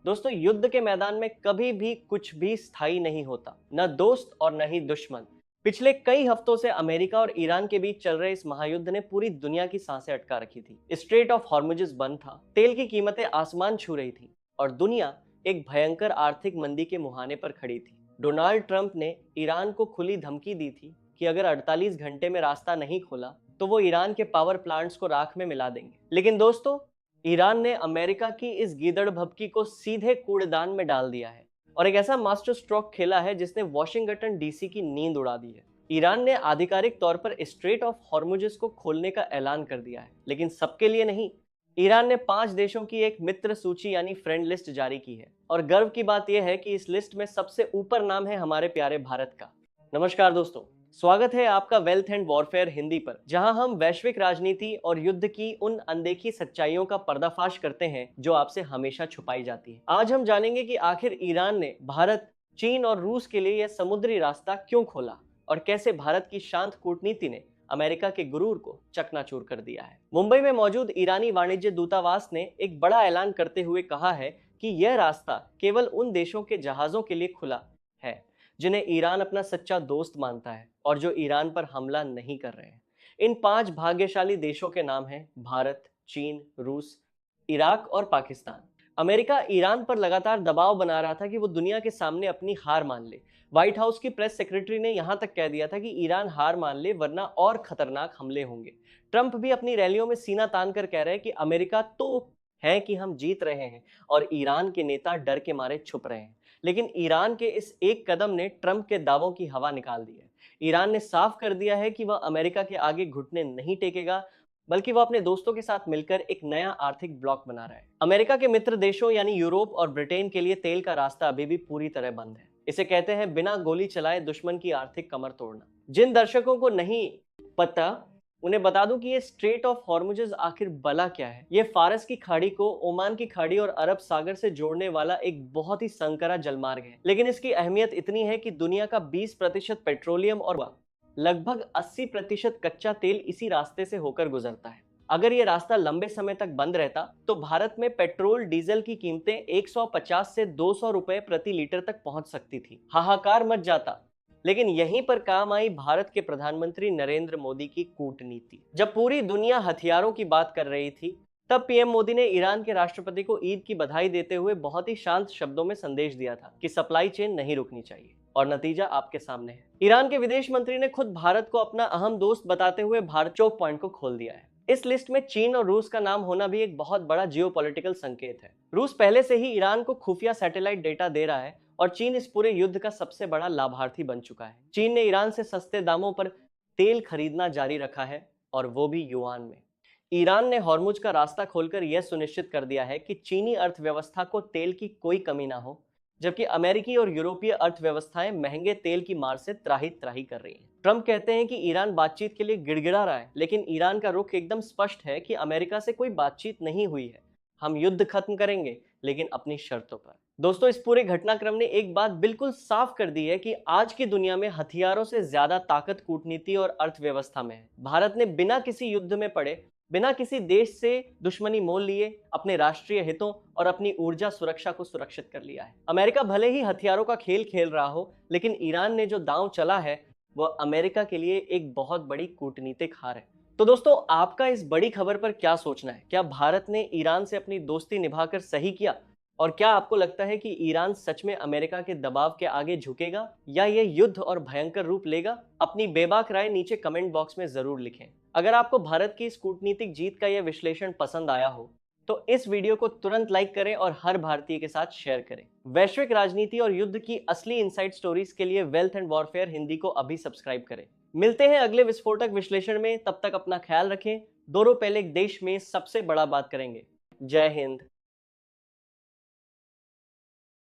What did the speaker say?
दोस्तों, युद्ध के मैदान में कभी भी कुछ भी स्थायी नहीं होता, न दोस्त और न ही दुश्मन। पिछले कई हफ्तों से अमेरिका और ईरान के बीच चल रहे इस महायुद्ध ने पूरी दुनिया की सांसें अटका रखी थी। स्ट्रेट ऑफ हॉर्मुज़ बंद था, तेल की कीमतें आसमान छू रही थी और दुनिया एक भयंकर आर्थिक मंदी के मुहाने पर खड़ी थी। डोनाल्ड ट्रंप ने ईरान को खुली धमकी दी थी कि अगर 48 घंटे में रास्ता नहीं खोला तो वो ईरान के पावर प्लांट्स को राख में मिला देंगे। लेकिन दोस्तों, ईरान ने अमेरिका की इस गीदड़ भभकी को सीधे कूड़ेदान में डाल दिया है और एक ऐसा मास्टर स्ट्रोक खेला है जिसने वॉशिंगटन डीसी की नींद उड़ा दी है। ईरान ने आधिकारिक तौर पर स्ट्रेट ऑफ हॉर्मुज़ को खोलने का ऐलान कर दिया है, लेकिन सबके लिए नहीं। ईरान ने 5 देशों की एक मित्र सूची यानी फ्रेंड लिस्ट जारी की है और गर्व की बात यह है कि इस लिस्ट में सबसे ऊपर नाम है हमारे प्यारे भारत का। नमस्कार दोस्तों, स्वागत है आपका वेल्थ एंड वॉरफेयर हिंदी पर, जहां हम वैश्विक राजनीति और युद्ध की उन अनदेखी सच्चाइयों का पर्दाफाश करते हैं जो आपसे हमेशा छुपाई जाती है। आज हम जानेंगे कि आखिर ईरान ने भारत, चीन और रूस के लिए यह समुद्री रास्ता क्यों खोला और कैसे भारत की शांत कूटनीति ने अमेरिका के गुरूर को चकनाचूर कर दिया है। मुंबई में मौजूद ईरानी वाणिज्य दूतावास ने एक बड़ा ऐलान करते हुए कहा है कि यह रास्ता केवल उन देशों के जहाजों के लिए खुला है जिन्हें ईरान अपना सच्चा दोस्त मानता है और जो ईरान पर हमला नहीं कर रहे हैं। इन 5 भाग्यशाली देशों के नाम हैं भारत, चीन, रूस, इराक और पाकिस्तान। अमेरिका ईरान पर लगातार दबाव बना रहा था कि वो दुनिया के सामने अपनी हार मान ले। व्हाइट हाउस की प्रेस सेक्रेटरी ने यहां तक कह दिया था कि ईरान हार मान ले वरना और खतरनाक हमले होंगे। ट्रंप भी अपनी रैलियों में सीना तान कर कह रहे हैं कि अमेरिका तो है कि हम जीत रहे हैं और ईरान के नेता डर के मारे छुप रहे हैं। लेकिन ईरान के इस एक कदम ने ट्रंप के दावों की हवा निकाल दी है। ईरान ने साफ कर दिया है कि वह अमेरिका के आगे घुटने नहीं टेकेगा, बल्कि वह अपने दोस्तों के साथ मिलकर एक नया आर्थिक ब्लॉक बना रहा है। अमेरिका के मित्र देशों यानी यूरोप और ब्रिटेन के लिए तेल का रास्ता अभी भी पूरी तरह बंद है। इसे कहते हैं बिना गोली चलाए दुश्मन की आर्थिक कमर तोड़ना। जिन दर्शकों को नहीं पता, उन्हें बता दूं कि ये स्ट्रेट ऑफ हॉर्मुज़ आखिर भला क्या है। ये फारस की खाड़ी को ओमान की खाड़ी और अरब सागर से जोड़ने वाला एक बहुत ही संकरा जलमार्ग है, लेकिन इसकी अहमियत इतनी है कि दुनिया का 20% पेट्रोलियम और लगभग 80% कच्चा तेल इसी रास्ते से होकर गुजरता है। अगर ये रास्ता लंबे समय तक बंद रहता तो भारत में पेट्रोल डीजल की कीमतें 150 से 200 रुपए प्रति लीटर तक पहुंच सकती थी। हाहाकार मच जाता। लेकिन यहीं पर काम आई भारत के प्रधानमंत्री नरेंद्र मोदी की कूटनीति। जब पूरी दुनिया हथियारों की बात कर रही थी, तब पीएम मोदी ने ईरान के राष्ट्रपति को ईद की बधाई देते हुए बहुत ही शांत शब्दों में संदेश दिया था कि सप्लाई चेन नहीं रुकनी चाहिए, और नतीजा आपके सामने है। ईरान के विदेश मंत्री ने खुद भारत को अपना अहम दोस्त बताते हुए भारत चोक पॉइंट को खोल दिया है। इस लिस्ट में चीन और रूस का नाम होना भी एक बहुत बड़ा जियोपॉलिटिकल संकेत है। रूस पहले से ही ईरान को खुफिया सैटेलाइट डेटा दे रहा है और चीन इस पूरे युद्ध का सबसे बड़ा लाभार्थी बन चुका है। चीन ने ईरान से सस्ते दामों पर तेल खरीदना जारी रखा है, और वो भी युआन में। ईरान ने हॉर्मुज़ का रास्ता खोलकर यह सुनिश्चित कर दिया है कि चीनी अर्थव्यवस्था को तेल की कोई कमी ना हो, जबकि अमेरिकी और यूरोपीय अर्थव्यवस्थाएं महंगे तेल की मार से त्राही त्राही कर रही हैं। ट्रंप कहते हैं कि ईरान बातचीत के लिए गिड़गिड़ा रहा है, लेकिन ईरान का रुख एकदम स्पष्ट है कि अमेरिका से कोई बातचीत नहीं हुई है। हम युद्ध खत्म करेंगे, लेकिन अपनी शर्तों पर। दोस्तों, इस पूरे घटनाक्रम ने एक बात बिल्कुल साफ कर दी है कि आज की दुनिया में हथियारों से ज्यादा ताकत कूटनीति और अर्थव्यवस्था में है। भारत ने बिना किसी युद्ध में पड़े, बिना किसी देश से दुश्मनी मोल लिए अपने राष्ट्रीय हितों और अपनी ऊर्जा सुरक्षा को सुरक्षित कर लिया है। अमेरिका भले ही हथियारों का खेल खेल रहा हो, लेकिन ईरान ने जो दांव चला है वह अमेरिका के लिए एक बहुत बड़ी कूटनीतिक हार है। तो दोस्तों, आपका इस बड़ी खबर पर क्या सोचना है? क्या भारत ने ईरान से अपनी दोस्ती निभाकर सही किया? और क्या आपको लगता है कि ईरान सच में अमेरिका के दबाव के आगे झुकेगा या ये युद्ध और भयंकर रूप लेगा? अपनी बेबाक राय नीचे कमेंट बॉक्स में जरूर लिखें। अगर आपको भारत की इस कूटनीतिक जीत का यह विश्लेषण पसंद आया हो तो इस वीडियो को तुरंत लाइक करें और हर भारतीय के साथ शेयर करें। वैश्विक राजनीति और युद्ध की असली इनसाइड स्टोरीज के लिए वेल्थ एंड वॉरफेयर हिंदी को अभी सब्सक्राइब करें। मिलते हैं अगले विस्फोटक विश्लेषण में। तब तक अपना ख्याल रखें। 2 रोज पहले एक देश में सबसे बड़ा बात करेंगे। जय हिंद।